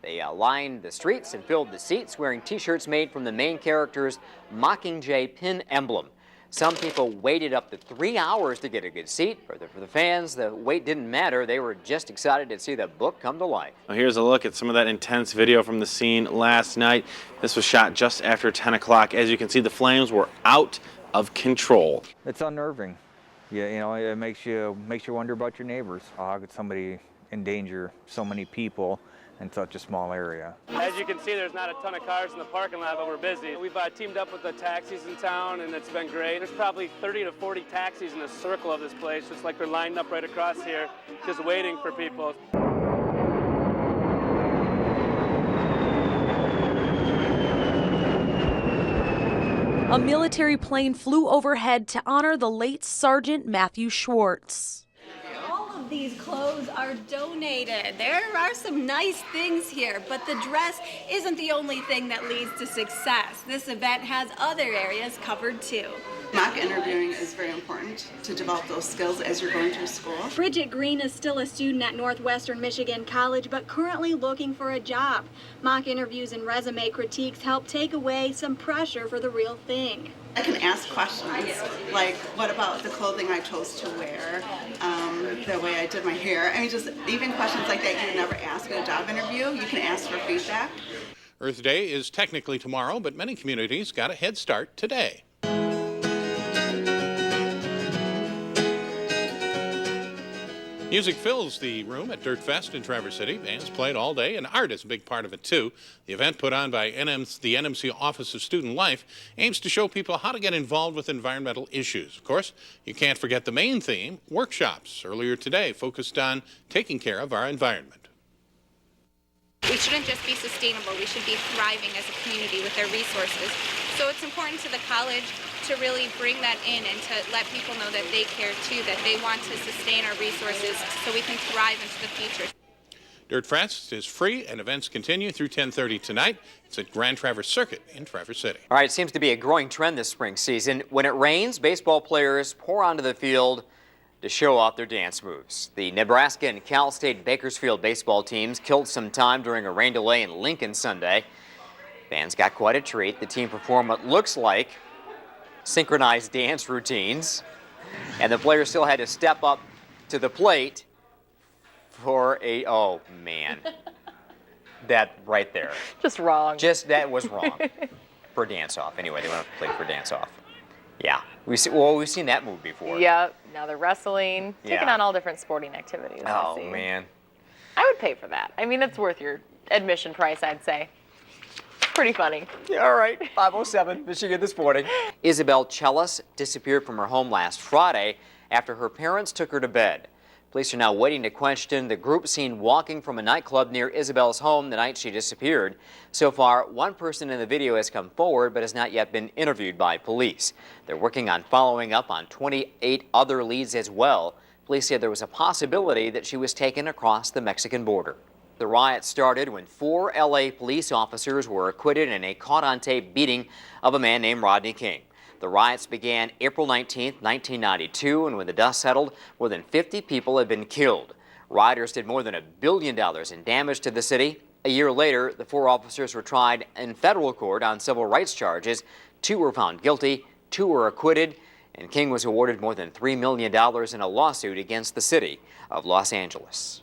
They lined the streets and filled the seats wearing T-shirts made from the main character's Mockingjay pin emblem. Some people waited up to 3 hours to get a good seat. For the fans, the wait didn't matter. They were just excited to see the book come to life. Well, here's a look at some of that intense video from the scene last night. This was shot just after 10 o'clock. As you can see, the flames were out of control. It's unnerving. Yeah, you know, it makes you wonder about your neighbors. How could somebody endanger so many people in such a small area? As you can see, there's not a ton of cars in the parking lot, but we're busy. We've teamed up with the taxis in town, and it's been great. There's probably 30 to 40 taxis in a circle of this place, just like they're lined up right across here, just waiting for people. A military plane flew overhead to honor the late Sergeant Matthew Schwartz. All of these clothes are donated. There are some nice things here, but the dress isn't the only thing that leads to success. This event has other areas covered too. Mock interviewing is very important to develop those skills as you're going through school. Bridget Green is still a student at Northwestern Michigan College, but currently looking for a job. Mock interviews and resume critiques help take away some pressure for the real thing. I can ask questions like, what about the clothing I chose to wear, the way I did my hair. I mean, just even questions like that you would never ask in a job interview. You can ask for feedback. Earth Day is technically tomorrow, but many communities got a head start today. Music fills the room at Dirt Fest in Traverse City. Bands played all day, and art is a big part of it, too. The event, put on by the NMC Office of Student Life, aims to show people how to get involved with environmental issues. Of course, you can't forget the main theme, workshops, earlier today, focused on taking care of our environment. We shouldn't just be sustainable, we should be thriving as a community with our resources. So it's important to the college to really bring that in and to let people know that they care too, that they want to sustain our resources so we can thrive into the future. Dirt Fest is free and events continue through 10:30 tonight. It's at Grand Traverse Circuit in Traverse City. All right, it seems to be a growing trend this spring season. When it rains, baseball players pour onto the field to show off their dance moves. The Nebraska and Cal State Bakersfield baseball teams killed some time during a rain delay in Lincoln Sunday. Fans got quite a treat. The team performed what looks like synchronized dance routines, and the players still had to step up to the plate for a, oh man, that right there. Just wrong. That was wrong. For dance-off. Anyway, they went up to plate for dance-off. Yeah, we've seen that move before. Yep, now they're wrestling, taking Yeah. on all different sporting activities. Oh man. I would pay for that. I mean, it's worth your admission price, I'd say. Pretty funny. Yeah, all right. 5:07, Michigan this morning. Isabel Cellis disappeared from her home last Friday after her parents took her to bed. Police are now waiting to question the group seen walking from a nightclub near Isabel's home the night she disappeared. So far, one person in the video has come forward but has not yet been interviewed by police. They're working on following up on 28 other leads as well. Police said there was a possibility that she was taken across the Mexican border. The riot started when 4 LA police officers were acquitted in a caught-on-tape beating of a man named Rodney King. The riots began April 19, 1992, and when the dust settled, more than 50 people had been killed. Rioters did more than $1 billion in damage to the city. A year later, the 4 officers were tried in federal court on civil rights charges. 2 were found guilty, 2 were acquitted, and King was awarded more than $3 million in a lawsuit against the city of Los Angeles.